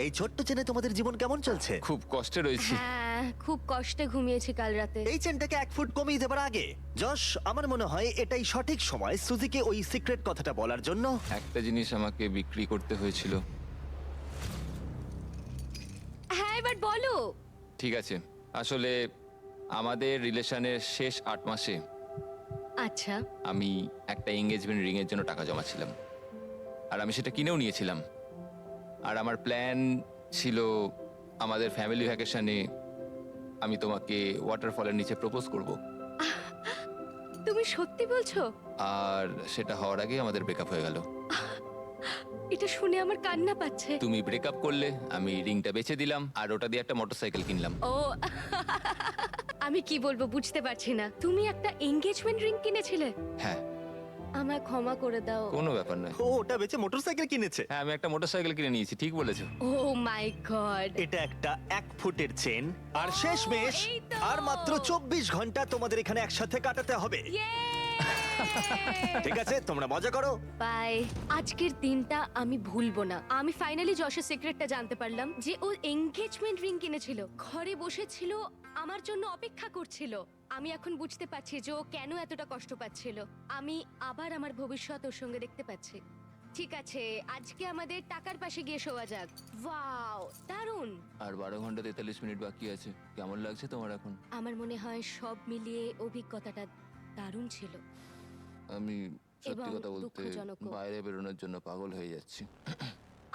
এই ছোট্ট চেনে তোমাদের জীবন কেমন চলছে? খুব কষ্টে রয়েছি। হ্যাঁ, খুব কষ্টে ঘুমিয়েছি কাল রাতে। এই চেনটাকে 1 ফুট কমিয়ে দেবার আগে যশ, আমার মনে হয় এটাই সঠিক সময় সুজিকে ওই সিক্রেট কথাটা বলার জন্য। একটা জিনিস আমাকে বিক্রি করতে হয়েছিল। হ্যাঁ, এবার বলো। ঠিক আছে, আসলে আমাদের রিলেশনের শেষ 8 মাসে আচ্ছা, আমি একটা এঙ্গেজমেন্ট রিং এর জন্য টাকা জমাচ্ছিলাম, আর আমি সেটা কিনেও নিয়েছিলাম। আর আমার প্ল্যান ছিল আমাদের ফ্যামিলি ভ্যাকেশনে আমি তোমাকে ওয়াটারফলের নিচে প্রপোজ করব, তুমি সত্যি বলছো? আর সেটা হওয়ার আগে আমাদের ব্রেকআপ হয়ে গেল। এটা শুনে আমার কান্না পাচ্ছে। তুমি ব্রেকআপ করলে, আমি রিংটা বেচে দিলাম, আর ওটা দিয়ে একটা মোটরসাইকেল কিনলাম। ও আমি কি বলবো বুঝতে পারছি না। তুমি একটা এনগেজমেন্ট রিং কিনেছিলে? হ্যাঁ, আমায় ক্ষমা করে দাও। কোনো ব্যাপার নয়। ও ওটা বেচে মোটরসাইকেল কিনেছে। হ্যাঁ, আমি একটা মোটরসাইকেল কিনে নিয়েছি, ঠিক বলেছো। ও মাই গড। এটা একটা 1 ফুটের চেন, আর শেষমেশ এই তো। আর মাত্র 24 ঘন্টা তোমাদের এখানে একসাথে কাটাতে হবে। ঠিক আছে, তোমরা মজা করো। বাই। আজকের দিনটা আমি ভুলবো না। আমি ফাইনালি যশের সিক্রেটটা জানতে পারলাম যে ও এনগেজমেন্ট রিং কিনেছিল, ঘরে বসেছিল, আমার জন্য অপেক্ষা করছিল। আমি এখন বুঝতে পারছি যে ও কেন এতটা কষ্ট পাচ্ছিল। আমি আবার আমার ভবিষ্যৎ ওর সঙ্গে দেখতে পাচ্ছি। ঠিক আছে, আজকে আমাদের টাকার পাশে গিয়ে শোয়া যাক। ওয়াও, দারুণ। আর 12 ঘন্টা 43 মিনিট বাকি আছে। কেমন লাগছে তোমার এখন? আমার মনে হয় সব মিলিয়ে অভিজ্ঞতাটা দারুণ ছিল। আমি সত্যি এবং কথা বলতে দুঃখজনকও। বাইরে বেরোনোর জন্য পাগল হয়ে যাচ্ছি।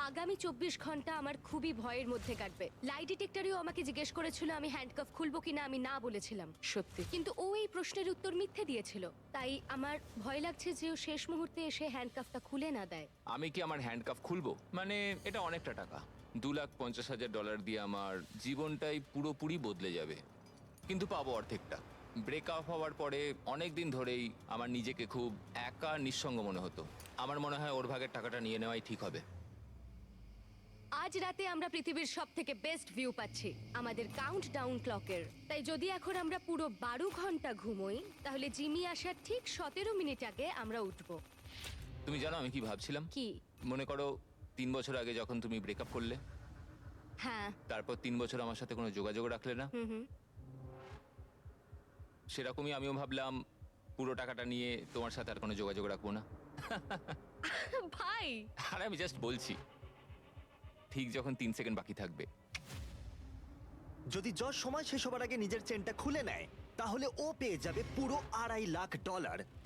আগামী 24 ঘন্টা আমার খুবই ভয়ের মধ্যে কাটবে। লাই ডিটেক্টরেও আমাকে জিজ্ঞেস করেছিল আমি হ্যান্ডকাফ খুলবো কিনা, আমি না বলেছিলাম। সত্যি কিন্তু ও এই প্রশ্নের উত্তর মিথ্যে দিয়েছিল। তাই আমার ভয় লাগছে যে ও শেষ মুহূর্তে এসে হ্যান্ডকাফটা খুলে না দেয়। আমি কি আমার হ্যান্ডকাফ খুলবো? মানে এটা অনেকটা টাকা। $2,50,000 দিয়ে আমার জীবনটাই পুরোপুরি বদলে যাবে, কিন্তু পাবো অর্ধেকটা। ব্রেকআপ হওয়ার পরে অনেক দিন ধরেই আমার নিজেকে খুব একা নিঃসঙ্গ মনে হতো। আমার মনে হয় ওর ভাগের টাকাটা নিয়ে নেওয়াই ঠিক হবে। আজ রাতে আমরা পৃথিবীর সব থেকে বেস্ট ভিউ পাচ্ছি আমাদের কাউন্ট ডাউন ক্লকের। তাই যদি এখন আমরা পুরো 12 ঘন্টা ঘুমোই তাহলে জিমি আসার ঠিক 17 মিনিট আগে আমরা উঠবো। তুমি জানো আমি কি ভাবছিলাম? কি? মনে করো 3 বছর আগে যখন তুমি ব্রেকআপ করলে, হ্যাঁ। তারপর 3 বছর আমার সাথে কোনো যোগাযোগ রাখলে না, হুম। সেরকমই আমিও ভাবলাম পুরো টাকাটা নিয়ে তোমার সাথে আর কোনো যোগাযোগ রাখবো না। ভাই, আর আমি জাস্ট বলছি, ঠিক যখন 3 সেকেন্ড বাকি থাকবে, যদি যশ সময় শেষ হবার আগে নিজের চেনটা খুলে নেয় তাহলে ও পেয়ে যাবে পুরো $2.5 লাখ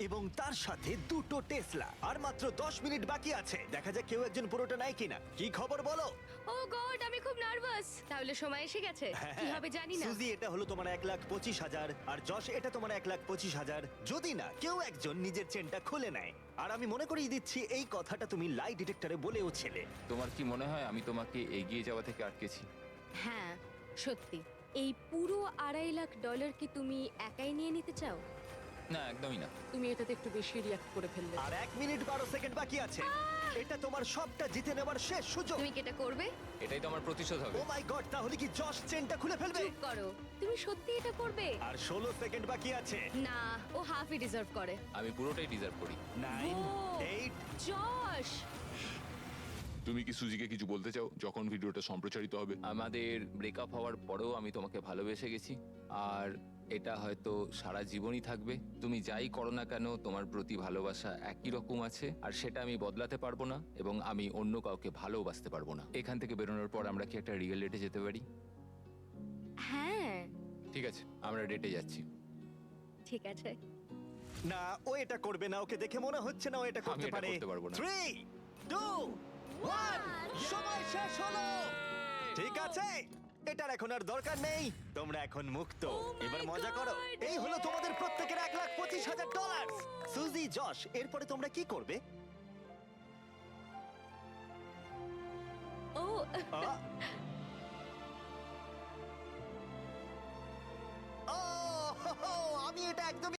এবং তার সাথে 2টো টেসলা। আর মাত্র 10 মিনিট বাকি আছে, দেখা যাক কেউ একজন পুরোটা নেয় কিনা। কি খবর বলো? ও গড, আমি খুব নার্ভাস। তাহলে সময় এসে গেছে, কি হবে জানি না। সুজি, এটা হলো তোমার 1,25,000 আর যশ এটা তোমার 1,25,000, যদি না কেউ একজন নিজের চেনটা খুলে নেয়। আর আমি মনে করিয়ে দিচ্ছি এই কথাটা তুমি লাই ডিটেক্টরে বলেও ছিলে। তোমার কি মনে হয় আমি তোমাকে এগিয়ে যাওয়া থেকে আটকেছি? হ্যাঁ, সত্যি। এই পুরো $2.5 লাখ কি তুমি একাই নিয়ে নিতে চাও? না, একদমই না। তুমি এটাতে একটু বেশি রিয়াক্ট করে ফেললে। আর 1 মিনিট 12 সেকেন্ড বাকি আছে। এটা তোমার সবটা জিতে নেবার শেষ সুযোগ। তুমি কি এটা করবে? এটাই তো আমার প্রতিশোধ হবে। ও মাই গড, তাহলে কি যশ চেনটা খুলে ফেলবে? চুপ করো, তুমি সত্যি এটা করবে? আর 16 সেকেন্ড বাকি আছে। না, ও হাফই ডিজার্ভ করে। আমি পুরোটাই ডিজার্ভ করি। 9, ও, 8, জশ, তুমি কি সুজিকে কিছু বলতে চাও যখন ভিডিওটা সম্প্রচারিত হবে? আমাদের ব্রেকআপ হওয়ার পরেও আমি তোমাকে ভালোবেসে গেছি, আর এটা হয়তো সারা জীবনই থাকবে। তুমি যাই করো না কেন, তোমার প্রতি ভালোবাসা একই রকম আছে, আর সেটা আমি বদলাতে পারবো না, এবং আমি অন্য কাউকে ভালোবাসতে পারবো না। এখান থেকে বেরোনোর পর আমরা কি একটা রিয়েল ডেটে যেতে পারি? হ্যাঁ, ঠিক আছে, আমরা ডেটে যাচ্ছি। ঠিক আছে। না, ও এটা করবে না। ওকে দেখে মনে হচ্ছে না ও এটা আমি করতে এটা পারে। করতে পারবো না। 3, 2, 1, সময় শেষ হলো। ঠিক আছে, এটার এখন আর দরকার নেই। তোমরা এখন মুক্ত। এবার মজা করো। এই হলো তোমাদের প্রত্যেকের $1,25,000। সুজি, যশ, এরপরে তোমরা কি করবে? ও, ও, আমি এটা একদম